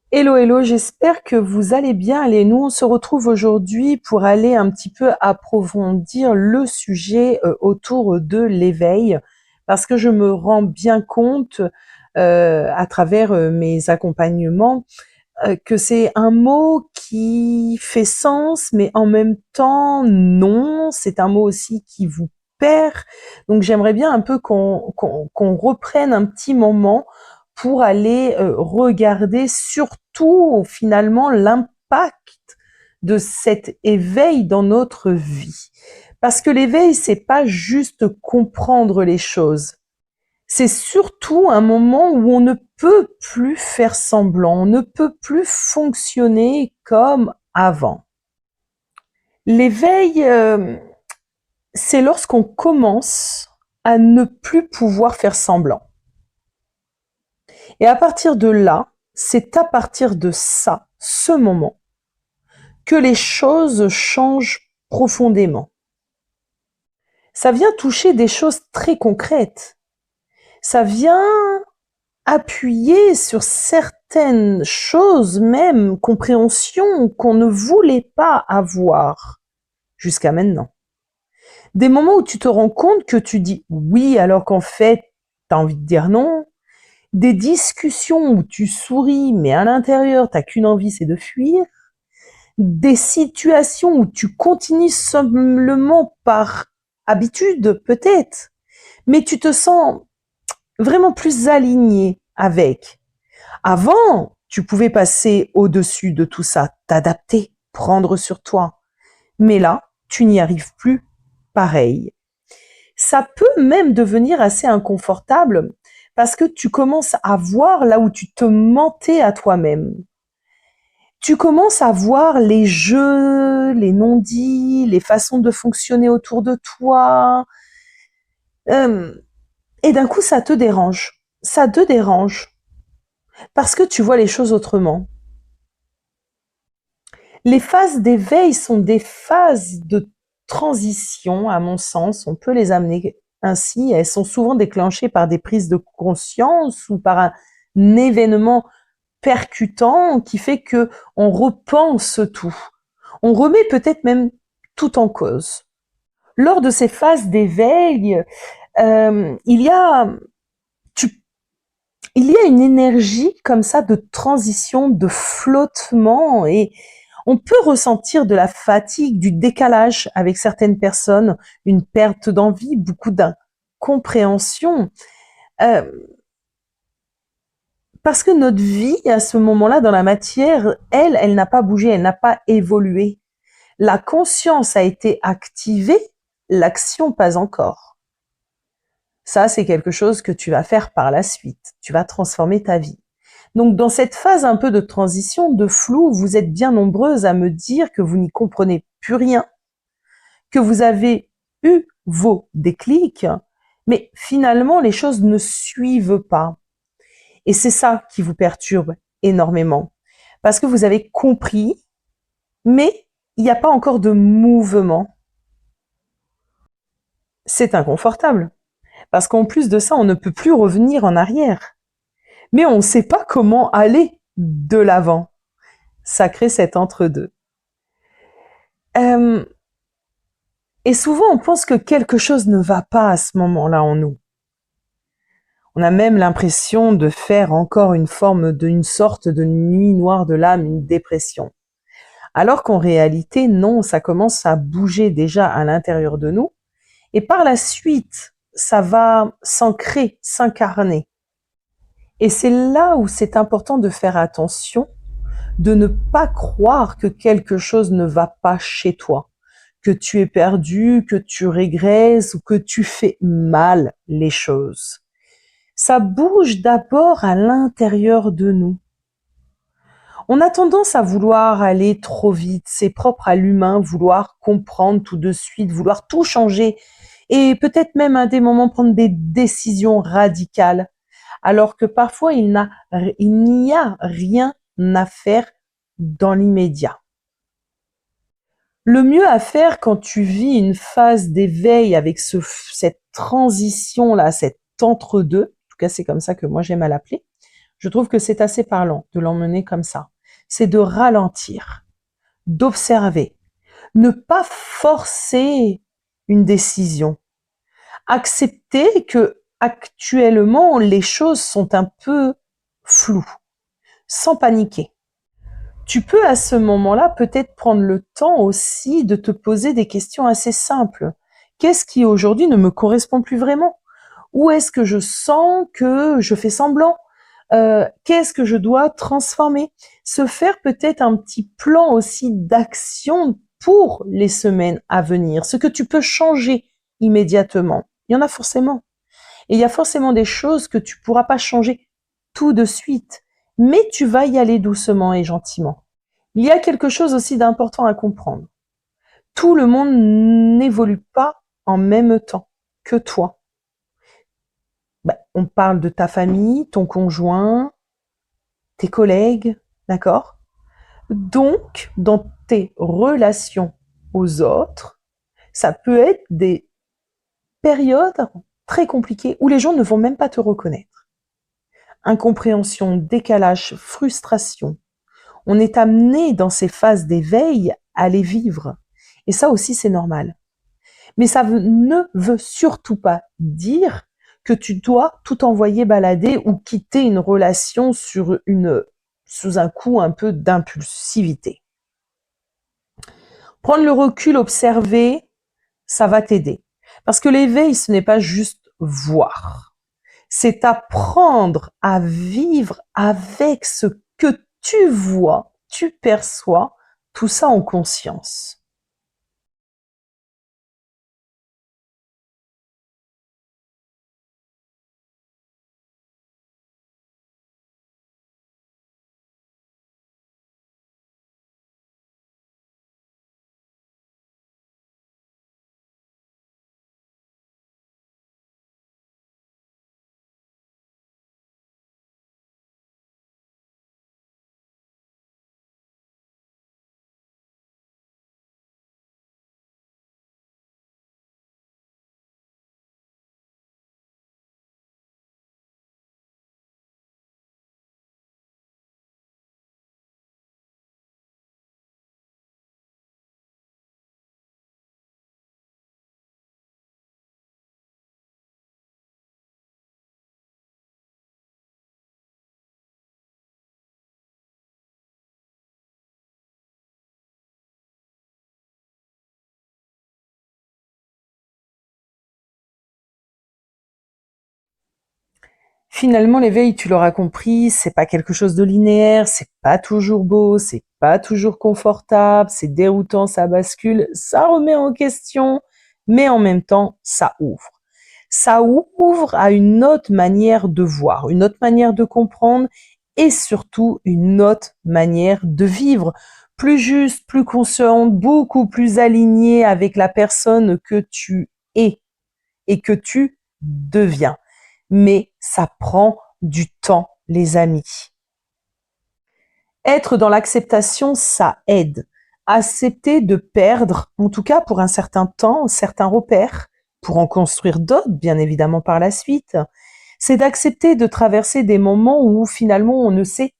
Hello, hello, j'espère que vous allez bien. Allez, nous, on se retrouve aujourd'hui pour aller un petit peu approfondir le sujet autour de l'éveil, parce que je me rends bien compte à travers mes accompagnements que c'est un mot qui fait sens, mais en même temps, non, c'est un mot aussi qui vous perd. Donc j'aimerais bien un peu qu'on reprenne un petit moment pour aller regarder surtout finalement l'impact de cet éveil dans notre vie. Parce que l'éveil, c'est pas juste comprendre les choses. C'est surtout un moment où on ne peut plus faire semblant, on ne peut plus fonctionner comme avant. L'éveil, c'est lorsqu'on commence à ne plus pouvoir faire semblant. Et à partir de là, c'est à partir de ça, ce moment, que les choses changent profondément. Ça vient toucher des choses très concrètes. Ça vient appuyer sur certaines choses, même compréhensions qu'on ne voulait pas avoir jusqu'à maintenant. Des moments où tu te rends compte que tu dis oui alors qu'en fait, tu as envie de dire non. Des discussions où tu souris mais à l'intérieur, t'as qu'une envie, c'est de fuir. Des situations où tu continues simplement par habitude peut-être, mais tu te sens vraiment plus aligné avec. Avant, tu pouvais passer au-dessus de tout ça, t'adapter, prendre sur toi. Mais là, tu n'y arrives plus pareil. Ça peut même devenir assez inconfortable parce que tu commences à voir là où tu te mentais à toi-même. Tu commences à voir les jeux, les non-dits, les façons de fonctionner autour de toi. Euh, et d'un coup, ça te dérange. Ça te dérange parce que tu vois les choses autrement. Les phases d'éveil sont des phases de transition, à mon sens. On peut les amener ainsi. Elles sont souvent déclenchées par des prises de conscience ou par un événement percutant qui fait que on repense tout. On remet peut-être même tout en cause. Lors de ces phases d'éveil, il y a tu il y a une énergie comme ça de transition, de flottement et on peut ressentir de la fatigue, du décalage avec certaines personnes, une perte d'envie, beaucoup d'incompréhension. Euh, parce que notre vie, à ce moment-là, dans la matière, elle n'a pas bougé, elle n'a pas évolué. La conscience a été activée, l'action pas encore. Ça, c'est quelque chose que tu vas faire par la suite. Tu vas transformer ta vie. Donc, dans cette phase un peu de transition, de flou, vous êtes bien nombreuses à me dire que vous n'y comprenez plus rien, que vous avez eu vos déclics, mais finalement, les choses ne suivent pas. Et c'est ça qui vous perturbe énormément. Parce que vous avez compris, mais il n'y a pas encore de mouvement. C'est inconfortable. Parce qu'en plus de ça, on ne peut plus revenir en arrière. Mais on ne sait pas comment aller de l'avant. Ça crée cet entre-deux. Euh, et souvent, on pense que quelque chose ne va pas à ce moment-là en nous. On a même l'impression de faire encore une sorte de nuit noire de l'âme, une dépression. Alors qu'en réalité, non, ça commence à bouger déjà à l'intérieur de nous. Et par la suite, ça va s'ancrer, s'incarner. Et c'est là où c'est important de faire attention, de ne pas croire que quelque chose ne va pas chez toi, que tu es perdu, que tu régresses ou que tu fais mal les choses. Ça bouge d'abord à l'intérieur de nous. On a tendance à vouloir aller trop vite, c'est propre à l'humain, vouloir comprendre tout de suite, vouloir tout changer et peut-être même à des moments prendre des décisions radicales, alors que parfois il n'y a rien à faire dans l'immédiat. Le mieux à faire quand tu vis une phase d'éveil avec cette transition-là, cet entre-deux, en tout cas c'est comme ça que moi j'aime à l'appeler, je trouve que c'est assez parlant de l'emmener comme ça. C'est de ralentir, d'observer, ne pas forcer une décision, accepter que actuellement les choses sont un peu floues, sans paniquer. Tu peux à ce moment-là peut-être prendre le temps aussi de te poser des questions assez simples. Qu'est-ce qui aujourd'hui ne me correspond plus vraiment? Où est-ce que je sens que je fais semblant? Qu'est-ce que je dois transformer? Se faire peut-être un petit plan aussi d'action pour les semaines à venir, ce que tu peux changer immédiatement. Il y en a forcément. Et il y a forcément des choses que tu pourras pas changer tout de suite, mais tu vas y aller doucement et gentiment. Il y a quelque chose aussi d'important à comprendre. Tout le monde n'évolue pas en même temps que toi. On parle de ta famille, ton conjoint, tes collègues, d'accord? Donc, dans tes relations aux autres, ça peut être des périodes très compliquées où les gens ne vont même pas te reconnaître. Incompréhension, décalage, frustration. On est amené dans ces phases d'éveil à les vivre. Et ça aussi, c'est normal. Mais ça ne veut surtout pas dire que tu dois tout envoyer balader ou quitter une relation sous un coup un peu d'impulsivité. Prendre le recul, observer, ça va t'aider. Parce que l'éveil, ce n'est pas juste voir. C'est apprendre à vivre avec ce que tu vois, tu perçois, tout ça en conscience. Finalement, l'éveil, tu l'auras compris, c'est pas quelque chose de linéaire, c'est pas toujours beau, c'est pas toujours confortable, c'est déroutant, ça bascule, ça remet en question, mais en même temps, ça ouvre. Ça ouvre à une autre manière de voir, une autre manière de comprendre et surtout une autre manière de vivre. Plus juste, plus consciente, beaucoup plus alignée avec la personne que tu es et que tu deviens. Mais ça prend du temps, les amis. Être dans l'acceptation, ça aide. Accepter de perdre, en tout cas pour un certain temps, certains repères, pour en construire d'autres, bien évidemment par la suite, c'est d'accepter de traverser des moments où finalement on ne sait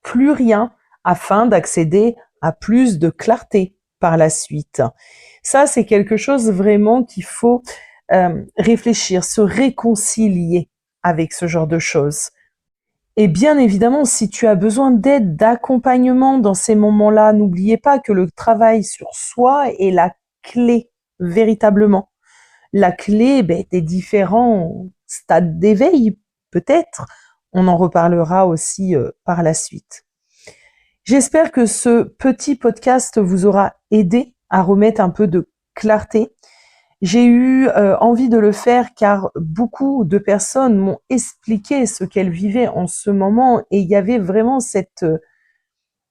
plus rien afin d'accéder à plus de clarté par la suite. Ça, c'est quelque chose vraiment qu'il faut réfléchir, se réconcilier avec ce genre de choses. Et bien évidemment, si tu as besoin d'aide, d'accompagnement dans ces moments-là, n'oubliez pas que le travail sur soi est la clé, véritablement. La clé des différents stades d'éveil, peut-être. On en reparlera aussi par la suite. J'espère que ce petit podcast vous aura aidé à remettre un peu de clarté. J'ai eu envie de le faire car beaucoup de personnes m'ont expliqué ce qu'elles vivaient en ce moment et il y avait vraiment cette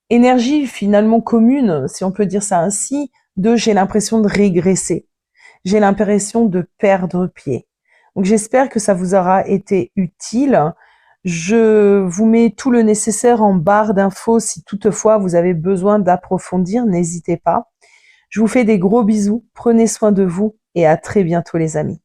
énergie finalement commune, si on peut dire ça ainsi, de j'ai l'impression de régresser, j'ai l'impression de perdre pied. Donc j'espère que ça vous aura été utile. Je vous mets tout le nécessaire en barre d'infos si toutefois vous avez besoin d'approfondir, n'hésitez pas. Je vous fais des gros bisous, prenez soin de vous et à très bientôt les amis.